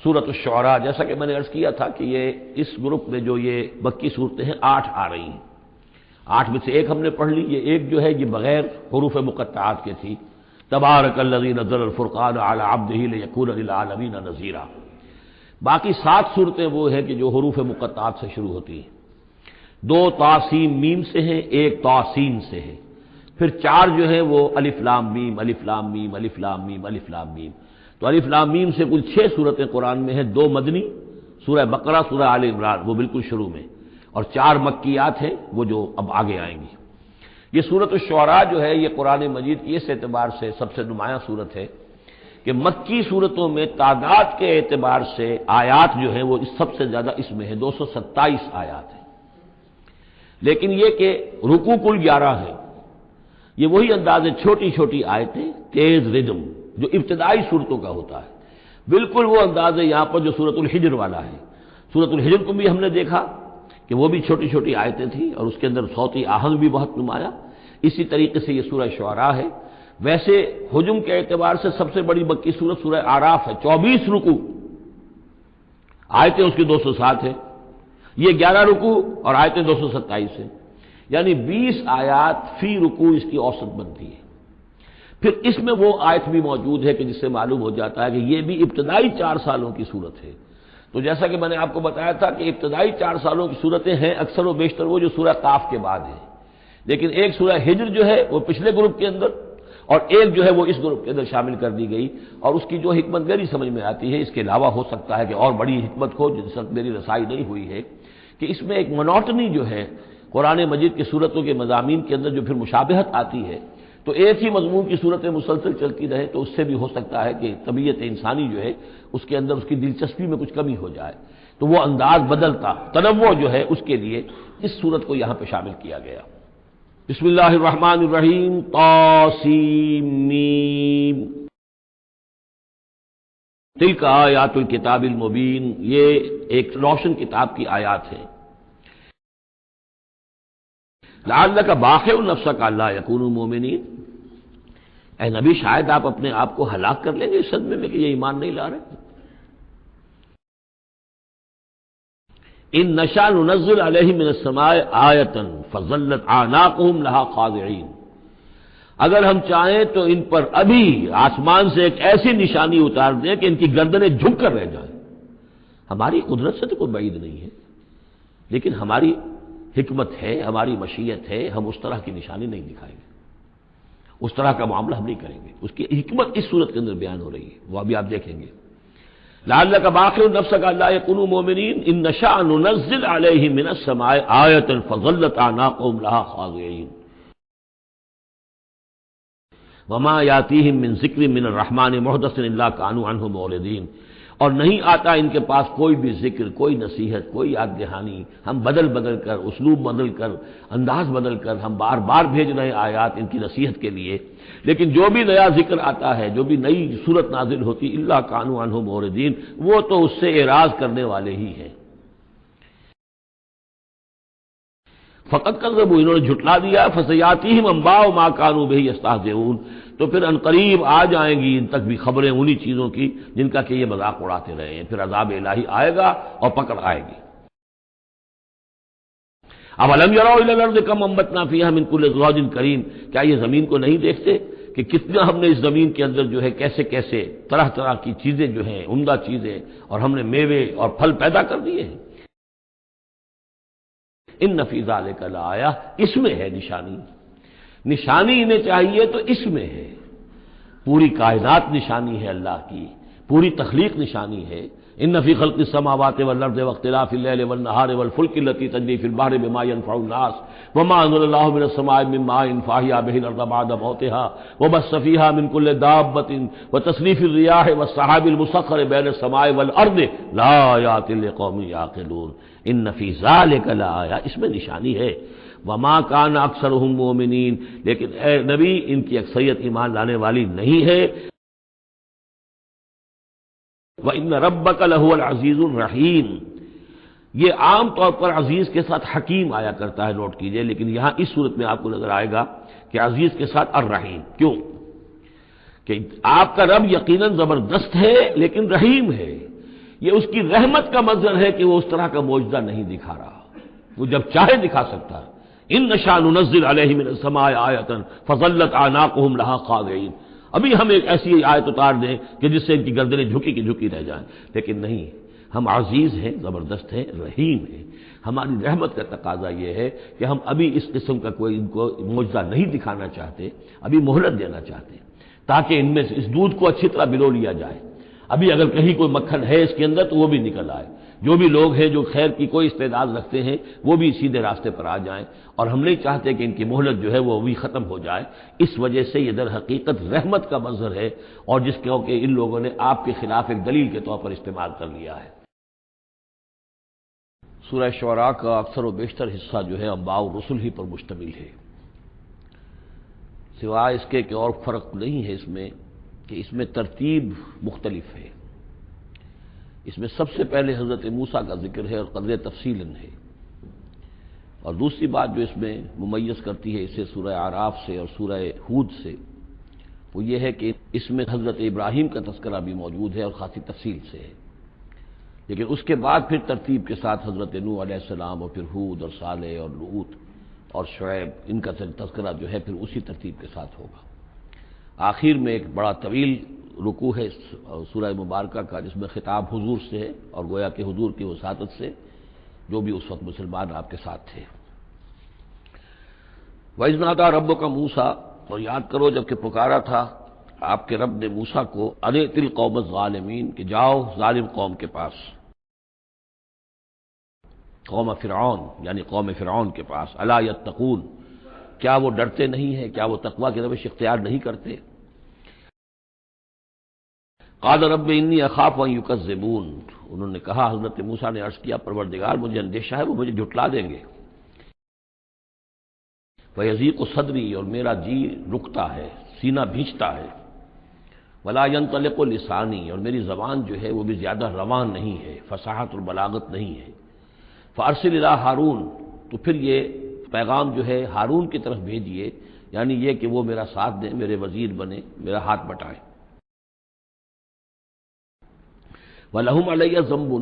سورۃ الشعراء، جیسا کہ میں نے عرض کیا تھا کہ یہ اس گروپ میں جو یہ مکی صورتیں ہیں 8 آ رہی ہیں، 8 میں سے ایک ہم نے پڑھ لی، یہ ایک جو ہے یہ بغیر حروف مقطعات کے تھی، تبارک الذی نزل الفرقان علی عبدہ لیکون للعالمین نذیرا۔ باقی 7 صورتیں وہ ہیں کہ جو حروف مقطعات سے شروع ہوتی ہیں، 2 طاسین میم سے ہیں، 1 طاسین سے ہے، پھر 4 جو ہیں وہ الف لام میم الف لام میم الف لام میم الف لام میم۔ تو الف لام میم سے کل 6 صورتیں قرآن میں ہیں، 2 مدنی، سورہ بقرہ، سورہ آل عمران وہ بالکل شروع میں، اور 4 مکیات ہیں وہ جو اب آگے آئیں گی۔ یہ سورۃ الشعراء جو ہے یہ قرآن مجید کی اس اعتبار سے سب سے نمایاں صورت ہے کہ مکی صورتوں میں تعداد کے اعتبار سے آیات جو ہیں وہ سب سے زیادہ اس میں ہیں، 227 آیات ہیں، لیکن یہ کہ رکوع کل 11 ہے۔ یہ وہی انداز ہے، چھوٹی چھوٹی آیتیں، تیز ردم جو ابتدائی صورتوں کا ہوتا ہے، بالکل وہ انداز ہے یہاں پر جو سورۃ الحجر والا ہے۔ سورۃ الحجر کو بھی ہم نے دیکھا کہ وہ بھی چھوٹی چھوٹی آیتیں تھیں اور اس کے اندر صوتی آہنگ بھی بہت نمایاں، اسی طریقے سے یہ سورہ شعراء ہے۔ ویسے حجم کے اعتبار سے سب سے بڑی مکی سورت سورہ اعراف ہے، 24 رکوع، آیتیں اس کی 207 ہے، یہ 11 رکوع اور آیتیں 227 ہیں، یعنی 20 آیات فی رکوع اس کی اوسط بنتی ہے۔ پھر اس میں وہ آیت بھی موجود ہے کہ جس سے معلوم ہو جاتا ہے کہ یہ بھی ابتدائی 4 سالوں کی صورت ہے۔ تو جیسا کہ میں نے آپ کو بتایا تھا کہ ابتدائی 4 سالوں کی صورتیں ہیں اکثر و بیشتر وہ جو سورہ قاف کے بعد ہے، لیکن ایک سورہ ہجر جو ہے وہ پچھلے گروپ کے اندر اور ایک جو ہے وہ اس گروپ کے اندر شامل کر دی گئی، اور اس کی جو حکمت میری سمجھ میں آتی ہے، اس کے علاوہ ہو سکتا ہے کہ اور بڑی حکمت ہو جس تک میری رسائی نہیں ہوئی ہے، کہ اس میں ایک منوٹنی جو ہے قرآن مجید کی صورتوں کے مضامین کے اندر جو پھر مشابہت آتی ہے، تو ایک ہی مضمون کی صورتیں مسلسل چلتی رہے تو اس سے بھی ہو سکتا ہے کہ طبیعت انسانی جو ہے اس کے اندر اس کی دلچسپی میں کچھ کمی ہو جائے، تو وہ انداز بدلتا، تنوع جو ہے اس کے لیے اس صورت کو یہاں پہ شامل کیا گیا۔ بسم اللہ الرحمن الرحیم، طاسیم میم، تلک آیات الکتاب المبین، یہ ایک روشن کتاب کی آیات ہیں۔ لعلک باخع نفسک الا یکونوا مؤمنین، اے نبی شاید آپ اپنے آپ کو ہلاک کر لیں گے اس صدمے میں کہ یہ ایمان نہیں لا رہے۔ ان نشاء ننزل علیہم من السماء آیۃ فظلت اعناقهم لها خاضعین، اگر ہم چاہیں تو ان پر ابھی آسمان سے ایک ایسی نشانی اتار دیں کہ ان کی گردنیں جھک کر رہ جائیں۔ ہماری قدرت سے تو کوئی بعید نہیں ہے، لیکن ہماری حکمت ہے، ہماری مشیت ہے، ہم اس طرح کی نشانی نہیں دکھائیں گے، اس طرح کا معاملہ ہم نہیں کریں گے۔ اس کی حکمت اس صورت کے اندر بیان ہو رہی ہے، وہ ابھی آپ دیکھیں گے۔ لعلک باخع نفسک الا یکونوا مؤمنین ان نشاء ننزل علیہم من السماء آیۃ فظلت اعناقهم لها خاضعین وما یاتیہم من ذکر من الرحمن محدث الا كانوا عنہ معرضین، اور نہیں آتا ان کے پاس کوئی بھی ذکر، کوئی نصیحت، کوئی یاد دہانی، ہم بدل بدل کر، اسلوب بدل کر، انداز بدل کر ہم بار بار بھیج رہے ہیں آیات ان کی نصیحت کے لیے، لیکن جو بھی نیا ذکر آتا ہے، جو بھی نئی صورت نازل ہوتی، الا كانوا عنہ معرضین، وہ تو اس سے اعراض کرنے والے ہی ہیں۔ فقط کذبوا، انہوں نے جھٹلا دیا، فسیاتیہم انباء ما كانوا به یستہزئون، تو پھر انقریب آ جائیں گی ان تک بھی خبریں انہی چیزوں کی جن کا کہ یہ مذاق اڑاتے رہے ہیں، پھر عذاب الہی آئے گا اور پکڑ آئے گی۔ اولم یروا الی الارض کم انبتنا فیہا من کل زوج کریم، کیا یہ زمین کو نہیں دیکھتے کہ کتنا ہم نے اس زمین کے اندر جو ہے کیسے کیسے طرح طرح کی چیزیں جو ہیں، عمدہ چیزیں، اور ہم نے میوے اور پھل پیدا کر دیے ہیں۔ ان فی ذلک لآیہ، اس میں ہے نشانی، نشانی انہیں چاہیے تو اس میں ہے، پوری کائنات نشانی ہے اللہ کی، پوری تخلیق نشانی ہے۔ ان فی خلق السماوات والارض واختلاف اللیل والنہار والفلک التی تجری فی البحر بما ينفع الناس وما انزل اللہ من السماء من ماء فاحیا به الارض بعد موتها وبث فیہا من کل دابۃ وتصریف الرياح والسحاب المسخر بین السماء والارض لآیات لقوم یعقلون، ان فی ذلک لآیہ، اس میں نشانی ہے۔ وما کان اکثرهم مؤمنین، لیکن اے نبی ان کی اکثریت ایمان لانے والی نہیں ہے۔ وَإِنَّ رَبَّكَ لَهُوَ الْعَزِيزُ الرَّحِيمُ، یہ عام طور پر عزیز کے ساتھ حکیم آیا کرتا ہے، نوٹ کیجئے، لیکن یہاں اس صورت میں آپ کو نظر آئے گا کہ عزیز کے ساتھ الرحیم، کیوں کہ آپ کا رب یقیناً زبردست ہے لیکن رحیم ہے، یہ اس کی رحمت کا منظر ہے کہ وہ اس طرح کا معجزہ نہیں دکھا رہا، وہ جب چاہے دکھا سکتا ہے۔ ان نشاء ننزل علیہم من السماء آیۃ فظلت اعناقهم لها خاضعین، ابھی ہم ایک ایسی آیت اتار دیں کہ جس سے ان کی گردنیں جھکی کی جھکی رہ جائیں، لیکن نہیں، ہم عزیز ہیں، زبردست ہیں، رحیم ہیں۔ ہماری رحمت کا تقاضا یہ ہے کہ ہم ابھی اس قسم کا کوئی ان کو معجزہ نہیں دکھانا چاہتے، ابھی مہلت دینا چاہتے ہیں تاکہ ان میں سے اس دودھ کو اچھی طرح بلو لیا جائے۔ ابھی اگر کہیں کوئی مکھن ہے اس کے اندر تو وہ بھی نکل آئے، جو بھی لوگ ہیں جو خیر کی کوئی استعداد رکھتے ہیں وہ بھی سیدھے راستے پر آ جائیں، اور ہم نہیں چاہتے کہ ان کی مہلت جو ہے وہ بھی ختم ہو جائے۔ اس وجہ سے یہ در حقیقت رحمت کا منظر ہے، اور جس کو کہ ان لوگوں نے آپ کے خلاف ایک دلیل کے طور پر استعمال کر لیا ہے۔ سورہ شعراء کا اکثر و بیشتر حصہ جو ہے انباء الرسل ہی پر مشتمل ہے، سوائے اس کے کہ اور فرق نہیں ہے اس میں کہ اس میں ترتیب مختلف ہے۔ اس میں سب سے پہلے حضرت موسیٰ کا ذکر ہے اور قدر تفصیل ہے، اور دوسری بات جو اس میں ممیز کرتی ہے اسے سورہ اعراف سے اور سورہ ہود سے، وہ یہ ہے کہ اس میں حضرت ابراہیم کا تذکرہ بھی موجود ہے اور خاصی تفصیل سے ہے، لیکن اس کے بعد پھر ترتیب کے ساتھ حضرت نوح علیہ السلام اور پھر ہود اور صالح اور لوط اور شعیب، ان کا تذکرہ جو ہے پھر اسی ترتیب کے ساتھ ہوگا۔ آخر میں ایک بڑا طویل رکوع ہے سورہ مبارکہ کا، جس میں خطاب حضور سے ہے، اور گویا کہ حضور کی وساطت سے جو بھی اس وقت مسلمان آپ کے ساتھ تھے۔ وَإِذْ نَادَىٰ رَبُّكَ مُوسَىٰ، اور یاد کرو جب کہ پکارا تھا آپ کے رب نے موسیٰ کو، أَنِ ائْتِ الْقَوْمَ الظَّالِمِينَ، کہ جاؤ ظالم قوم کے پاس، قوم فرعون یعنی قوم فرعون کے پاس، أَلَا يَتَّقُونَ، کیا وہ ڈرتے نہیں ہیں، کیا وہ تقویٰ کی روش اختیار نہیں کرتے؟ قال رب انی اخاف ان یکذبون، انہوں نے کہا، حضرت موسیٰ نے عرض کیا، پروردگار مجھے اندیشہ ہے وہ مجھے جھٹلا دیں گے۔ ویضیق صدری، اور میرا جی رکتا ہے، سینہ بھیجتا ہے۔ ولا ینطلق لسانی، اور میری زبان جو ہے وہ بھی زیادہ روان نہیں ہے، فصاحت اور بلاغت نہیں ہے۔ فارسل الی ہارون، تو پھر یہ پیغام جو ہے ہارون کی طرف بھیجیے، یعنی یہ کہ وہ میرا ساتھ دیں، میرے وزیر بنے، میرا ہاتھ بٹائیں۔ وَلَهُمْ عَلَيَّ ذَنْبٌ،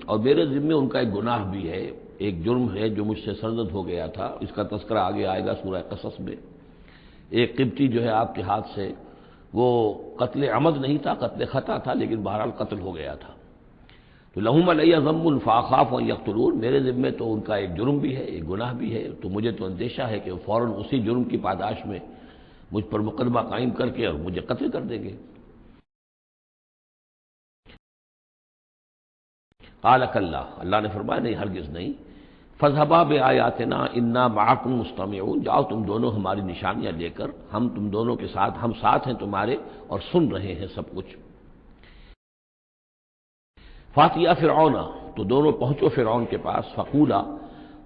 اور میرے ذمے ان کا ایک گناہ بھی ہے، ایک جرم ہے جو مجھ سے سرزد ہو گیا تھا، اس کا تذکرہ آگے آئے گا سورہ قصص میں۔ ایک قبطی جو ہے آپ کے ہاتھ سے، وہ قتل عمد نہیں تھا، قتل خطا تھا، لیکن بہرحال قتل ہو گیا تھا۔ تو لَهُمْ عَلَيَّ ذَنْبٌ فَأَخَافُ أَن يَقْتُلُونِ، میرے ذمے تو ان کا ایک جرم بھی ہے، ایک گناہ بھی ہے، تو مجھے تو اندیشہ ہے کہ وہ فوراً اسی جرم کی پاداش میں مجھ پر مقدمہ قائم کر کے اور مجھے قتل کر دیں گے۔ قال کلا، اللہ نے فرمایا نہیں، ہرگز نہیں۔ فاذهبا بآیاتنا انا معکم مستمعون، جاؤ تم دونوں ہماری نشانیاں لے کر، ہم تم دونوں کے ساتھ، ہم ساتھ ہیں تمہارے اور سن رہے ہیں سب کچھ۔ فاتیا فرعون، تو دونوں پہنچو فرعون کے پاس، فقولا،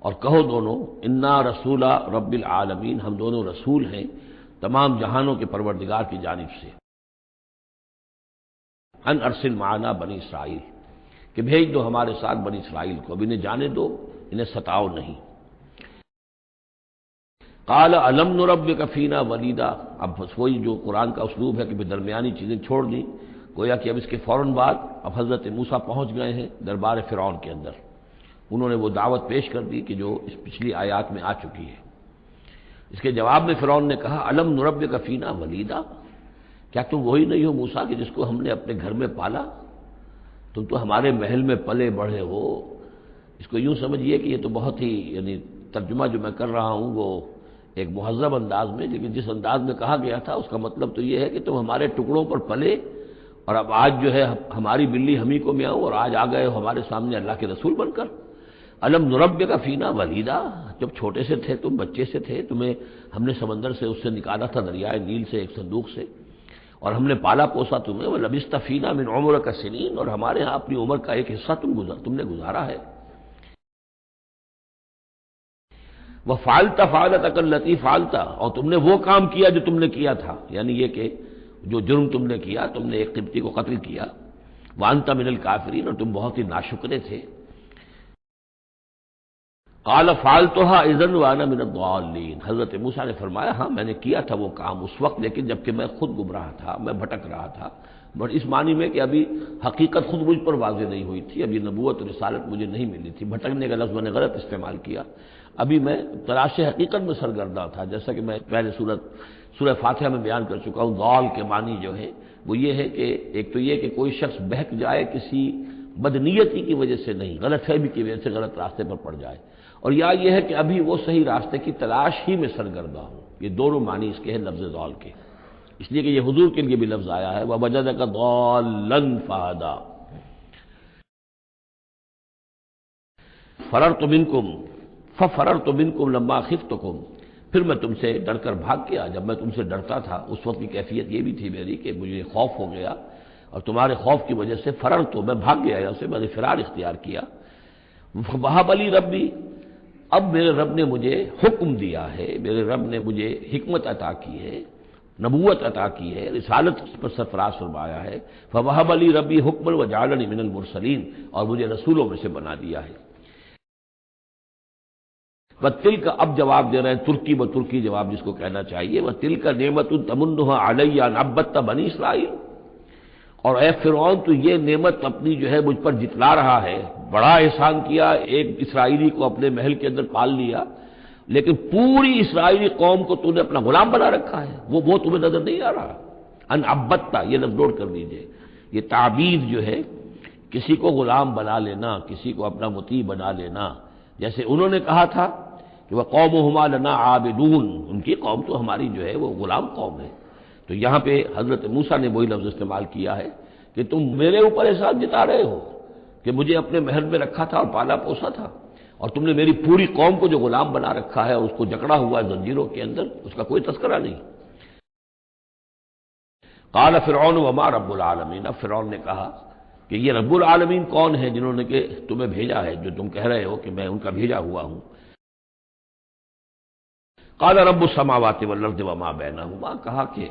اور کہو دونوں، انا رسول رب العالمین، ہم دونوں رسول ہیں تمام جہانوں کے پروردگار کی جانب سے، ان ارسل معنا بنی اسرائیل، کہ بھیج دو ہمارے ساتھ بنی اسرائیل کو، اب انہیں جانے دو، انہیں ستاؤ نہیں۔ قال الم نربک فینا ولیدا، اب وہی جو قرآن کا اسلوب ہے کہ درمیانی چیزیں چھوڑ دیں، گویا کہ اب اس کے فوراً بعد اب حضرت موسیٰ پہنچ گئے ہیں دربار فرعون کے اندر، انہوں نے وہ دعوت پیش کر دی کہ جو اس پچھلی آیات میں آ چکی ہے۔ اس کے جواب میں فرعون نے کہا، الم نربک فینا ولیدا، کیا تم وہی نہیں ہو موسیٰ کہ جس کو ہم نے اپنے گھر میں پالا؟ تم تو ہمارے محل میں پلے بڑھے ہو۔ اس کو یوں سمجھیے کہ یہ تو بہت ہی، یعنی ترجمہ جو میں کر رہا ہوں وہ ایک مہذب انداز میں، لیکن جس انداز میں کہا گیا تھا اس کا مطلب تو یہ ہے کہ تم ہمارے ٹکڑوں پر پلے، اور اب آج جو ہے ہماری بلی ہم ہی کو میاؤں، اور آج آ گئے ہو ہمارے سامنے اللہ کے رسول بن کر۔ الم نربک فینا ولیدا، جب چھوٹے سے تھے تم، بچے سے تھے، تمہیں ہم نے سمندر سے اس سے نکالا تھا، دریائے نیل سے، ایک صندوق سے، اور ہم نے پالا پوسا تمہیں، وَلَبِثْتَ فِينَا مِنْ عُمُرِكَ سِنِينَ، اور ہمارے ہاں اپنی عمر کا ایک حصہ تم نے گزارا ہے۔ وَفَعَلْتَ فَعْلَتَكَ الَّتِي فَعَلْتَ، اور تم نے وہ کام کیا جو تم نے کیا تھا، یعنی یہ کہ جو جرم تم نے کیا، تم نے ایک قبطی کو قتل کیا، وَأَنْتَ مِنَ الْكَافِرِينَ، اور تم بہت ہی ناشکرے تھے۔ قال فعلتها اذا وانا من الضالين، حضرت موسیٰ نے فرمایا ہاں میں نے کیا تھا وہ کام اس وقت، لیکن جبکہ میں خود گمراہ تھا، میں بھٹک رہا تھا، بٹ اس معنی میں کہ ابھی حقیقت خود مجھ پر واضح نہیں ہوئی تھی، ابھی نبوت اور رسالت مجھے نہیں ملی تھی، بھٹکنے کا لفظ میں نے غلط استعمال کیا، ابھی میں تلاش حقیقت میں سرگرداں تھا، جیسا کہ میں پہلے سورہ فاتحہ میں بیان کر چکا ہوں۔ ضال کے معنی جو ہے وہ یہ ہے کہ ایک تو یہ کہ کوئی شخص بہک جائے کسی بدنیتی کی وجہ سے نہیں، غلط فہمی کی وجہ سے غلط راستے پر پڑ جائے، اور یا یہ ہے کہ ابھی وہ صحیح راستے کی تلاش ہی میں سرگرداں ہوں۔ یہ دونوں معنی اس کے ہیں لفظ ضال کے، اس لیے کہ یہ حضور کے لیے بھی لفظ آیا ہے وَوَجَدَكَ ضَالًّا فَهَدَىٰ۔ فَرَرْتُ مِنكُمْ فَفَرَرْتُ مِنكُمْ لَمَّا خِفْتُكُمْ، پھر میں تم سے ڈر کر بھاگ گیا، جب میں تم سے ڈرتا تھا اس وقت کی کیفیت یہ بھی تھی میری کہ مجھے خوف ہو گیا، اور تمہارے خوف کی وجہ سے فررت، میں بھاگ گیا یہاں سے، میں نے فرار اختیار کیا۔ وَهَبَ لِي رَبِّي، اب میرے رب نے مجھے حکم دیا ہے، میرے رب نے مجھے حکمت عطا کی ہے، نبوت عطا کی ہے، رسالت پر سرفراز فرمایا ہے۔ فَوَهَبَ لِي رَبِّي حُکْمًا وَجَعَلَنِي مِنَ الْمُرْسَلِينَ، اور مجھے رسولوں میں سے بنا دیا ہے۔ وَتِلْكَ، اب جواب دے رہے ہیں ترکی بترکی جواب جس کو کہنا چاہیے، وَتِلْكَ نِعْمَةٌ تَمُنُّهَا عَلَيَّ أَنْ عَبَّدتَّ بَنِي إِسرائیل، اور اے فرعون تو یہ نعمت اپنی جو ہے مجھ پر جتلا رہا ہے، بڑا احسان کیا، ایک اسرائیلی کو اپنے محل کے اندر پال لیا، لیکن پوری اسرائیلی قوم کو تو نے اپنا غلام بنا رکھا ہے، وہ تمہیں نظر نہیں آ رہا۔ ان عبدتا، یہ لفظ نوٹ کر لیجئے، یہ تعبید جو ہے کسی کو غلام بنا لینا، کسی کو اپنا مطیع بنا لینا، جیسے انہوں نے کہا تھا کہ وَقَوْمُهُمَا لَنَا عَابِدُونَ، ان کی قوم تو ہماری جو ہے وہ غلام قوم ہے، تو یہاں پہ حضرت موسیٰ نے وہی لفظ استعمال کیا ہے کہ تم میرے اوپر احسان جتا رہے ہو کہ مجھے اپنے محل میں رکھا تھا اور پالا پوسا تھا، اور تم نے میری پوری قوم کو جو غلام بنا رکھا ہے اور اس کو جکڑا ہوا ہے زنجیروں کے اندر، اس کا کوئی تذکرہ نہیں۔ قال فرعون وما رب العالمین، اب فرعون نے کہا کہ یہ رب العالمین کون ہے جنہوں نے کہ تمہیں بھیجا ہے، جو تم کہہ رہے ہو کہ میں ان کا بھیجا ہوا ہوں۔ قال رب السماوات والارض وما بینہما، کہا کہ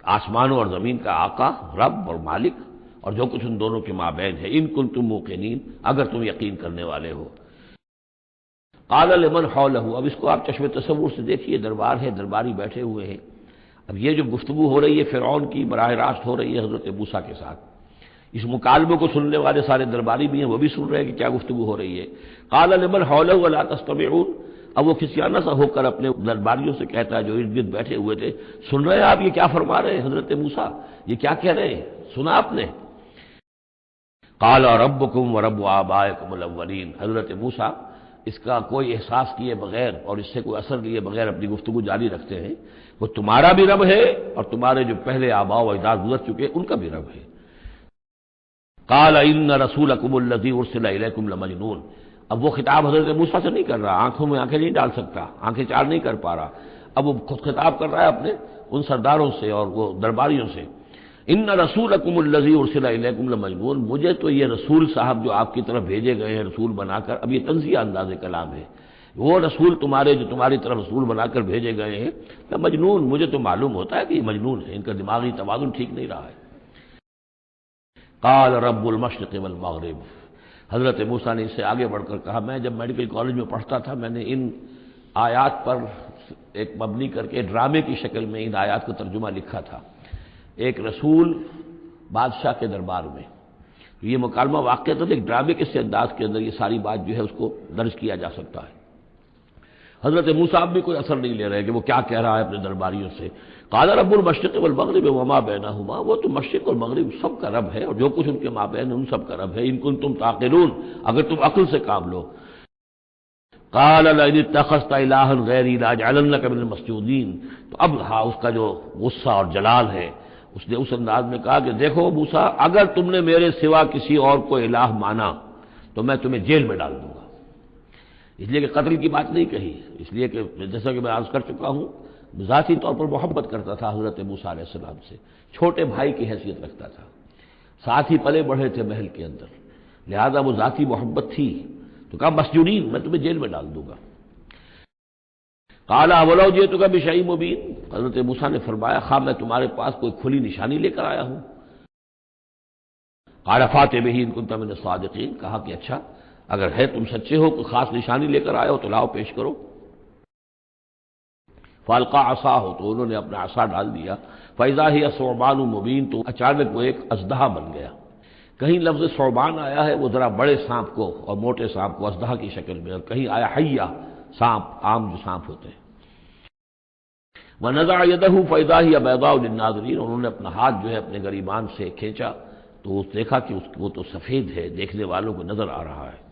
آسمانوں اور زمین کا آقا، رب اور مالک، اور جو کچھ ان دونوں کے مابین ہے، ان کنتم موقنین، اگر تم یقین کرنے والے ہو۔ قال لمن حولہ، اب اس کو آپ چشم تصور سے دیکھیے، دربار ہے، درباری بیٹھے ہوئے ہیں، اب یہ جو گفتگو ہو رہی ہے فرعون کی براہ راست ہو رہی ہے حضرت موسیٰ کے ساتھ، اس مکالمے کو سننے والے سارے درباری بھی ہیں، وہ بھی سن رہے ہیں کہ کیا گفتگو ہو رہی ہے۔ قال لمن حولہ ولا تستمعون، اب وہ کسیانہ سا ہو کر اپنے درباریوں سے کہتا ہے جو ارد گرد بیٹھے ہوئے تھے، سن رہے ہیں آپ یہ کیا فرما رہے ہیں حضرت موسیٰ، یہ کیا کہہ رہے ہیں، سنا آپ نے؟ قال ربکم ورب آبائکم الاولین، حضرت موسیٰ اس کا کوئی احساس کیے بغیر اور اس سے کوئی اثر لیے بغیر اپنی گفتگو جاری رکھتے ہیں، وہ تمہارا بھی رب ہے اور تمہارے جو پہلے آباء و اجداد گزر چکے ان کا بھی رب ہے۔ قال ان رسولکم الذی ارسل الیکم لمجنون، اب وہ خطاب حضرت موسیٰ سے نہیں کر رہا، آنکھوں میں آنکھیں نہیں ڈال سکتا، آنکھیں چار نہیں کر پا رہا، اب وہ خود خطاب کر رہا ہے اپنے ان سرداروں سے اور وہ درباریوں سے۔ ان رسولکم الذی ارسل الیکم لمجنون، مجھے تو یہ رسول صاحب جو آپ کی طرف بھیجے گئے ہیں رسول بنا کر، اب یہ تنزیہ انداز کلام ہے، وہ رسول تمہارے جو تمہاری طرف رسول بنا کر بھیجے گئے ہیں مجنون، مجھے تو معلوم ہوتا ہے کہ یہ مجنون ہے، ان کا دماغی توازن ٹھیک نہیں رہا ہے۔ قال رب المشرق والمغرب، حضرت موسیٰ نے اس سے آگے بڑھ کر کہا، میں جب میڈیکل کالج میں پڑھتا تھا میں نے ان آیات پر ایک مبنی کر کے ڈرامے کی شکل میں ان آیات کا ترجمہ لکھا تھا، ایک رسول بادشاہ کے دربار میں، یہ مکالمہ واقع تھا، ایک ڈرامے کے سے انداز کے اندر یہ ساری بات جو ہے اس کو درج کیا جا سکتا ہے۔ حضرت موسیٰ بھی کوئی اثر نہیں لے رہے کہ وہ کیا کہہ رہا ہے اپنے درباریوں سے۔ قال رب المشرق والمغرب وما بینہما، وہ تو مشرق اور مغرب سب کا رب ہے اور جو کچھ ان کے مابین ہے ان سب کا رب ہے، ان کنتم تعقلون، اگر تم عقل سے کام لو۔ قال لئن اتخذت الہا غیری لاجعلنک من المسجونین، تو اب ہاں اس کا جو غصہ اور جلال ہے، اس نے اس انداز میں کہا کہ دیکھو موسیٰ، اگر تم نے میرے سوا کسی اور کو الہ مانا تو میں تمہیں جیل میں ڈال دوں گا، اس لیے کہ قتل کی بات نہیں کہی، اس لیے کہ جیسا کہ میں عرض کر چکا ہوں ذاتی طور پر محبت کرتا تھا حضرت موسیٰ علیہ السلام سے، چھوٹے بھائی کی حیثیت رکھتا تھا، ساتھ ہی پلے بڑھے تھے محل کے اندر، لہذا وہ ذاتی محبت تھی، تو کہا مسجونین، میں تمہیں جیل میں ڈال دوں گا۔ قال اولو جئتک بشیء مبین، حضرت موسیٰ نے فرمایا خواہ میں تمہارے پاس کوئی کھلی نشانی لے کر آیا ہوں۔ قال فاتح بہ ان کنت من الصادقین، کہا کہ اچھا اگر ہے تم سچے ہو کوئی خاص نشانی لے کر آئے ہو تو لاؤ پیش کرو۔ فالقى عصاہ، تو انہوں نے اپنا عصا ڈال دیا، فیضا ہی ثعبان مبین، تو اچانک وہ ایک اژدہا بن گیا۔ کہیں لفظ ثعبان آیا ہے وہ ذرا بڑے سانپ کو اور موٹے سانپ کو اژدہا کی شکل میں، اور کہیں آیا حیہ، سانپ، عام جو سانپ ہوتے ہیں۔ وَنَزَعَ يَدَهُ فَإِذَا هِيَ بَيْضَاءُ لِلنَّاظِرِينَ، انہوں نے اپنا ہاتھ جو ہے اپنے گریبان سے کھینچا تو دیکھا کہ وہ تو سفید ہے، دیکھنے والوں کو نظر آ رہا ہے۔